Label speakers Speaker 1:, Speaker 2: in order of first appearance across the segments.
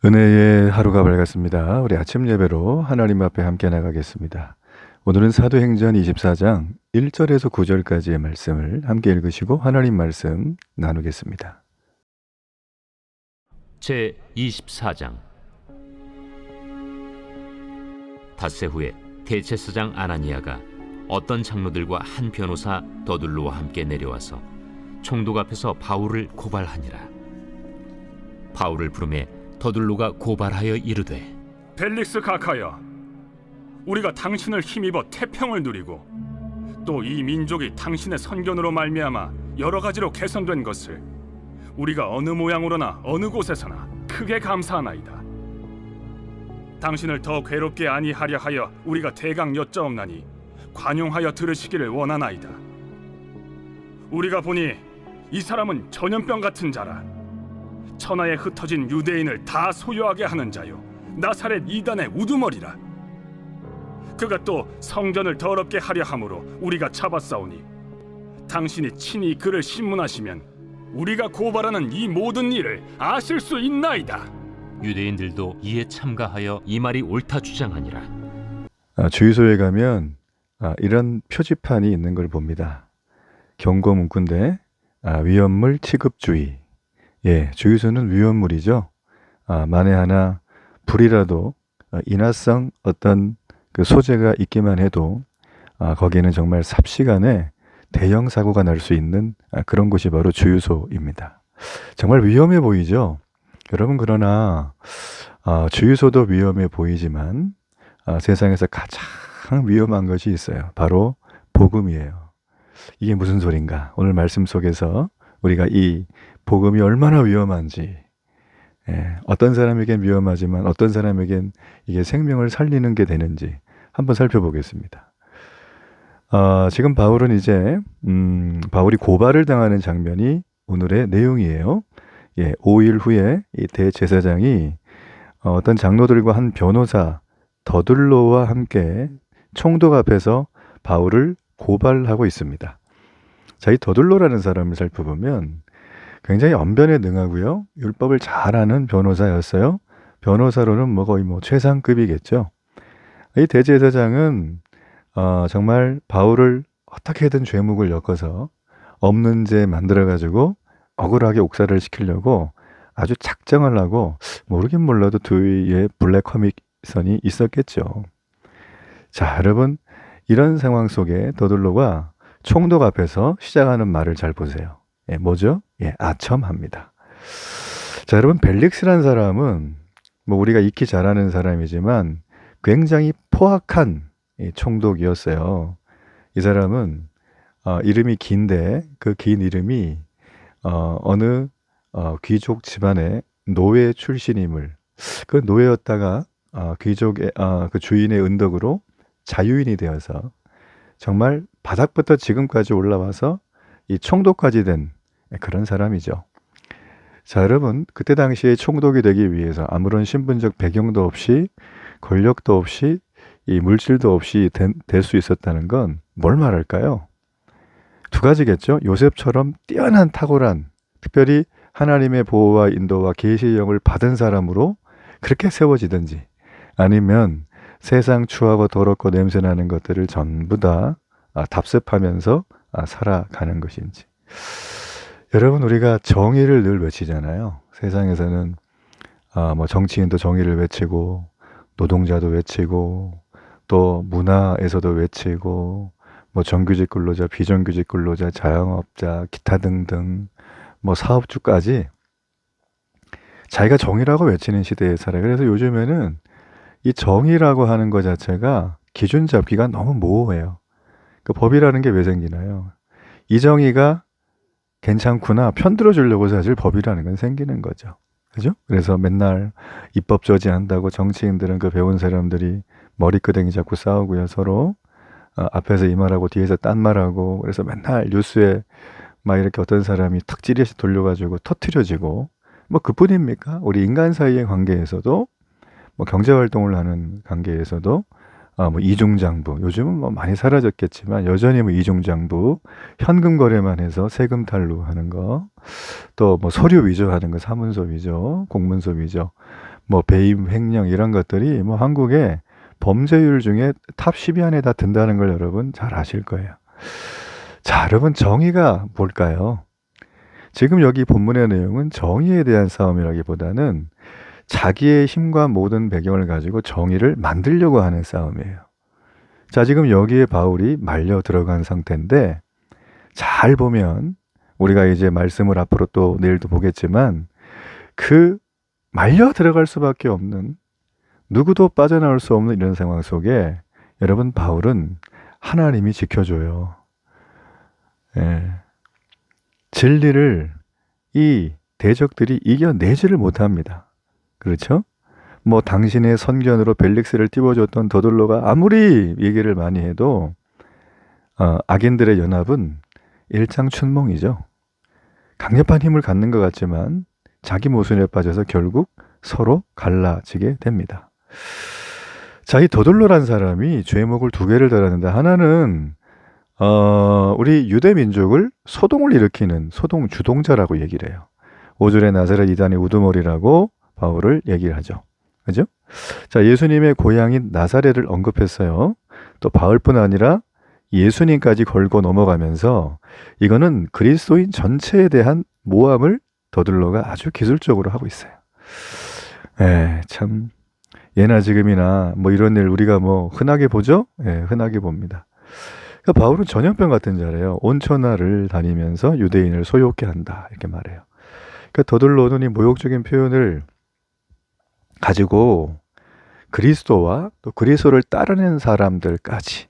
Speaker 1: 은혜의 하루가 밝았습니다. 우리 아침 예배로 하나님 앞에 함께 나가겠습니다. 오늘은 사도행전 24장 1절에서 9절까지의 말씀을 함께 읽으시고 하나님 말씀 나누겠습니다.
Speaker 2: 제 24장. 닷새 후에 대제사장 아나니아가 어떤 장로들과 한 변호사 더둘로와 함께 내려와서 총독 앞에서 바울을 고발하니라. 바울을 부르매 더둘로가 고발하여 이르되,
Speaker 3: 벨릭스 각하여, 우리가 당신을 힘입어 태평을 누리고 또 이 민족이 당신의 선견으로 말미암아 여러 가지로 개선된 것을 우리가 어느 모양으로나 어느 곳에서나 크게 감사하나이다. 당신을 더 괴롭게 아니하려 하여 우리가 대강 여짜옵나니 관용하여 들으시기를 원하나이다. 우리가 보니 이 사람은 전염병 같은 자라. 천하에 흩어진 유대인을 다 소유하게 하는 자요, 나사렛 이단의 우두머리라. 그가 또 성전을 더럽게 하려 함으로 우리가 잡았사오니 당신이 친히 그를 신문하시면 우리가 고발하는 이 모든 일을 아실 수 있나이다.
Speaker 2: 유대인들도 이에 참가하여 이 말이 옳다 주장하니라.
Speaker 1: 주유소에 가면 이런 표지판이 있는 걸 봅니다. 경고 문구인데 위험물 취급주의. 주유소는 위험물이죠. 만에 하나 불이라도 인화성 어떤 그 소재가 있기만 해도 거기는 정말 삽시간에 대형 사고가 날 수 있는 그런 곳이 바로 주유소입니다. 정말 위험해 보이죠. 여러분, 그러나 주유소도 위험해 보이지만 세상에서 가장 위험한 것이 있어요. 바로 복음이에요. 이게 무슨 소린가? 오늘 말씀 속에서 우리가 이 복음이 얼마나 위험한지, 어떤 사람에겐 위험하지만 어떤 사람에겐 이게 생명을 살리는 게 되는지 한번 살펴보겠습니다. 지금 바울은 이제 바울이 고발을 당하는 장면이 오늘의 내용이에요. 5일 후에 이 대제사장이 어떤 장로들과 한 변호사 더둘로와 함께 총독 앞에서 바울을 고발하고 있습니다. 자, 이 더둘로라는 사람을 살펴보면 굉장히 언변에 능하고요, 율법을 잘 아는 변호사였어요. 변호사로는 거의 최상급이겠죠. 이 대제사장은 정말 바울을 어떻게든 죄목을 엮어서 없는 죄 만들어가지고 억울하게 옥살을 시키려고 아주 작정을 하고, 모르긴 몰라도 뒤에 블랙 커미선이 있었겠죠. 자, 여러분, 이런 상황 속에 더둘로가 총독 앞에서 시작하는 말을 잘 보세요. 뭐죠? 아첨합니다. 자, 여러분, 벨릭스라는 사람은 우리가 익히 잘 아는 사람이지만 굉장히 포악한 총독이었어요. 이 사람은 이름이 긴데 그 긴 이름이 어느 귀족 집안의 노예 출신임을, 그 노예였다가 귀족의 그 주인의 은덕으로 자유인이 되어서 정말 바닥부터 지금까지 올라와서 이 총독까지 된 그런 사람이죠. 자, 여러분, 그때 당시에 총독이 되기 위해서 아무런 신분적 배경도 없이 권력도 없이 이 물질도 없이 될 수 있었다는 건 뭘 말할까요? 두 가지겠죠. 요셉처럼 뛰어난 탁월한, 특별히 하나님의 보호와 인도와 계시의 영을 받은 사람으로 그렇게 세워지든지, 아니면 세상 추하고 더럽고 냄새나는 것들을 전부 다 답습하면서 살아가는 것인지. 여러분, 우리가 정의를 늘 외치잖아요. 세상에서는 정치인도 정의를 외치고, 노동자도 외치고, 또 문화에서도 외치고, 정규직 근로자, 비정규직 근로자, 자영업자, 기타 등등 사업주까지 자기가 정의라고 외치는 시대에 살아요. 그래서 요즘에는 이 정의라고 하는 것 자체가 기준 잡기가 너무 모호해요. 그 법이라는 게 왜 생기나요? 이 정의가 괜찮구나 편들어 주려고 사실 법이라는 건 생기는 거죠. 그죠? 그래서 맨날 입법 저지한다고 정치인들은, 그 배운 사람들이 머리끄댕이 잡고 싸우고요. 서로 앞에서 이 말하고 뒤에서 딴 말하고, 그래서 맨날 뉴스에 막 이렇게 어떤 사람이 탁 찌릿이 돌려가지고 터트려지고, 그뿐입니까? 우리 인간 사이의 관계에서도, 경제활동을 하는 관계에서도 이중장부, 요즘은 많이 사라졌겠지만 여전히 이중장부, 현금 거래만 해서 세금 탈루하는 거, 또 서류 위조하는 거, 사문서 위조, 공문서 위조, 뭐 배임 횡령 이런 것들이 뭐 한국의 범죄율 중에 탑 10위 안에 다 든다는 걸 여러분 잘 아실 거예요. 자, 여러분 정의가 뭘까요? 지금 여기 본문의 내용은 정의에 대한 싸움이라기보다는 자기의 힘과 모든 배경을 가지고 정의를 만들려고 하는 싸움이에요. 자, 지금 여기에 바울이 말려 들어간 상태인데 잘 보면 우리가 이제 말씀을 앞으로 또 내일도 보겠지만 그 말려 들어갈 수밖에 없는 누구도 빠져나올 수 없는 이런 상황 속에 여러분 바울은 하나님이 지켜줘요. 예. 진리를 이 대적들이 이겨내지를 못합니다. 그렇죠? 뭐 당신의 선견으로 벨릭스를 띄워줬던 더둘로가 아무리 얘기를 많이 해도 악인들의 연합은 일장춘몽이죠. 강력한 힘을 갖는 것 같지만 자기 모순에 빠져서 결국 서로 갈라지게 됩니다. 자, 이 더둘로란 사람이 죄목을 두 개를 달았는데 하나는 우리 유대 민족을 소동을 일으키는 소동 주동자라고 얘기를 해요. 5절에 나사렛 이단의 우두머리라고 바울을 얘기를 하죠. 그죠? 자, 예수님의 고향인 나사렛을 언급했어요. 또 바울뿐 아니라 예수님까지 걸고 넘어가면서 이거는 그리스도인 전체에 대한 모함을 더둘로가 아주 기술적으로 하고 있어요. 참 예나 지금이나 뭐 이런 일 우리가 뭐 흔하게 보죠? 흔하게 봅니다. 그러니까 바울은 전염병 같은 자래요. 온천하를 다니면서 유대인을 소욕케 한다 이렇게 말해요. 그러니까 더둘로는 이 모욕적인 표현을 가지고 그리스도와 또 그리스도를 따르는 사람들까지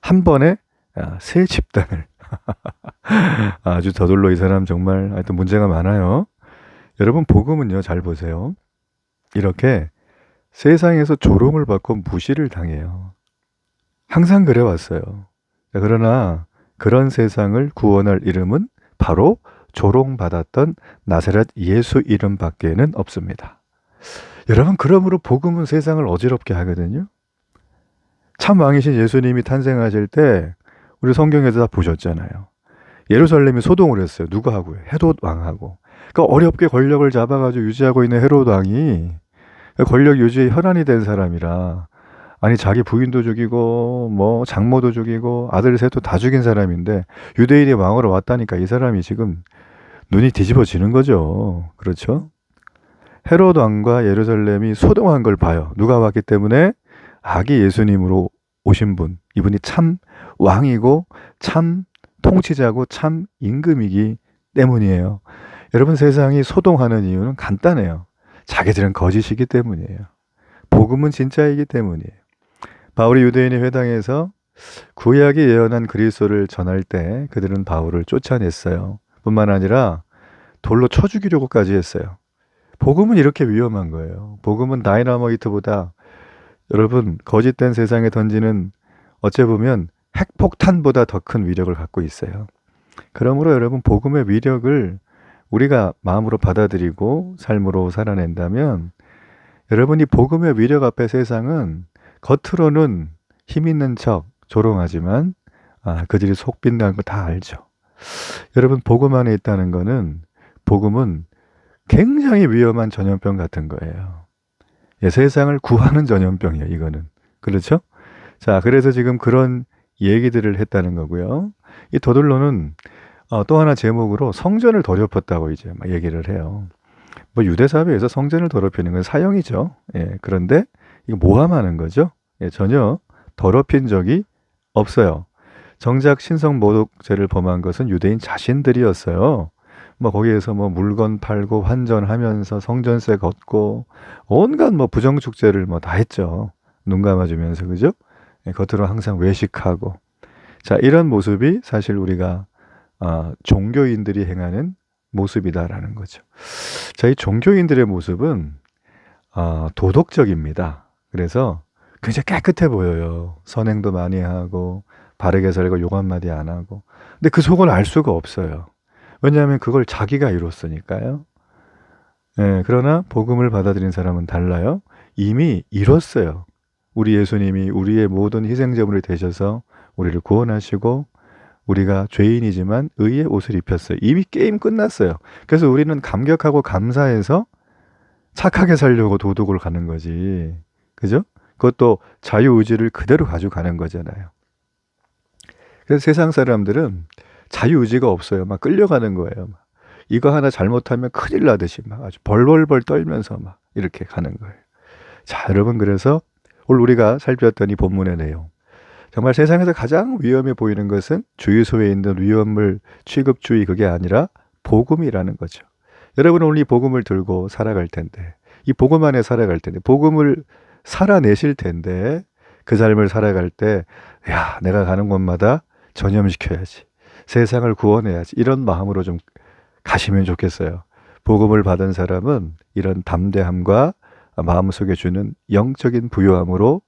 Speaker 1: 한 번에 세 집단을 아주 더둘로 이 사람 정말 하여튼 문제가 많아요. 여러분 복음은요 잘 보세요. 이렇게 세상에서 조롱을 받고 무시를 당해요. 항상 그래왔어요. 그러나 그런 세상을 구원할 이름은 바로 조롱받았던 나사렛 예수 이름밖에는 없습니다. 여러분 그러므로 복음은 세상을 어지럽게 하거든요. 참 왕이신 예수님이 탄생하실 때 우리 성경에서 다 보셨잖아요. 예루살렘이 소동을 했어요. 누가 하고요? 헤롯 왕하고. 그러니까 어렵게 권력을 잡아가지고 유지하고 있는 헤롯 왕이 권력 유지에 혈안이 된 사람이라 아니 자기 부인도 죽이고 뭐 장모도 죽이고 아들 셋도 다 죽인 사람인데 유대인이 왕으로 왔다니까 이 사람이 지금 눈이 뒤집어지는 거죠. 그렇죠? 헤롯 왕과 예루살렘이 소동한 걸 봐요. 누가 왔기 때문에 아기 예수님으로 오신 분, 이분이 참 왕이고 참 통치자고 참 임금이기 때문이에요. 여러분 세상이 소동하는 이유는 간단해요. 자기들은 거짓이기 때문이에요. 복음은 진짜이기 때문이에요. 바울이 유대인의 회당에서 구약이 예언한 그리스도를 전할 때 그들은 바울을 쫓아냈어요. 뿐만 아니라 돌로 쳐 죽이려고까지 했어요. 복음은 이렇게 위험한 거예요. 복음은 다이너마이트보다 여러분 거짓된 세상에 던지는 어째 보면 핵폭탄보다 더 큰 위력을 갖고 있어요. 그러므로 여러분 복음의 위력을 우리가 마음으로 받아들이고 삶으로 살아낸다면 여러분이 복음의 위력 앞에 세상은 겉으로는 힘 있는 척 조롱하지만 그들이 속 빛나는 거 다 알죠. 여러분 복음 안에 있다는 거는 복음은 굉장히 위험한 전염병 같은 거예요. 세상을 구하는 전염병이에요. 이거는. 그렇죠? 자, 그래서 지금 그런 얘기들을 했다는 거고요. 이 더둘로는 또 하나 제목으로 성전을 더럽혔다고 이제 막 얘기를 해요. 뭐 유대 사회에서 성전을 더럽히는 건 사형이죠. 그런데 이거 모함하는 거죠. 전혀 더럽힌 적이 없어요. 정작 신성 모독죄를 범한 것은 유대인 자신들이었어요. 뭐 거기에서 뭐 물건 팔고 환전하면서 성전세 걷고 온갖 뭐 부정축제를 뭐 다 했죠. 눈 감아주면서 그죠? 겉으로 항상 외식하고 자 이런 모습이 사실 우리가 종교인들이 행하는 모습이다라는 거죠. 자, 이 종교인들의 모습은 도덕적입니다. 그래서 굉장히 깨끗해 보여요. 선행도 많이 하고 바르게 살고 욕 한마디 안 하고. 근데 그 속을 알 수가 없어요. 왜냐하면 그걸 자기가 이뤘으니까요. 그러나 복음을 받아들인 사람은 달라요. 이미 이뤘어요. 우리 예수님이 우리의 모든 희생제물이 되셔서 우리를 구원하시고 우리가 죄인이지만 의의 옷을 입혔어요. 이미 게임 끝났어요. 그래서 우리는 감격하고 감사해서 착하게 살려고 도둑을 가는 거지. 그죠? 그것도 자유의지를 그대로 가지고 가는 거잖아요. 그래서 세상 사람들은 자유의지가 없어요. 막 끌려가는 거예요. 막. 이거 하나 잘못하면 큰일 나듯이 막 아주 벌벌벌 떨면서 막 이렇게 가는 거예요. 자, 여러분, 그래서 오늘 우리가 살펴봤던 이 본문의 내용, 정말 세상에서 가장 위험해 보이는 것은 주유소에 있는 위험물 취급주의, 그게 아니라 복음이라는 거죠. 여러분, 오늘 이 복음을 들고 살아갈 텐데, 이 복음 안에 살아갈 텐데, 복음을 살아내실 텐데, 그 삶을 살아갈 때, 야, 내가 가는 곳마다 전염시켜야지, 세상을 구원해야지, 이런 마음으로 좀 가시면 좋겠어요. 복음을 받은 사람은 이런 담대함과 마음속에 주는 영적인 부요함으로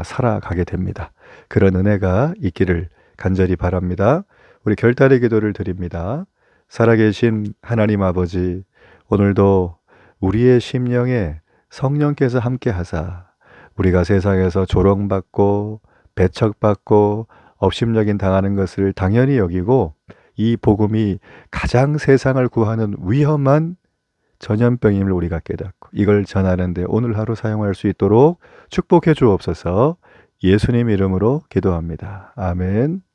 Speaker 1: 살아가게 됩니다. 그런 은혜가 있기를 간절히 바랍니다. 우리 결단의 기도를 드립니다. 살아계신 하나님 아버지, 오늘도 우리의 심령에 성령께서 함께 하사 우리가 세상에서 조롱받고 배척받고 업심여긴 당하는 것을 당연히 여기고, 이 복음이 가장 세상을 구하는 위험한 전염병임을 우리가 깨닫고 이걸 전하는데 오늘 하루 사용할 수 있도록 축복해 주옵소서. 예수님 이름으로 기도합니다. 아멘.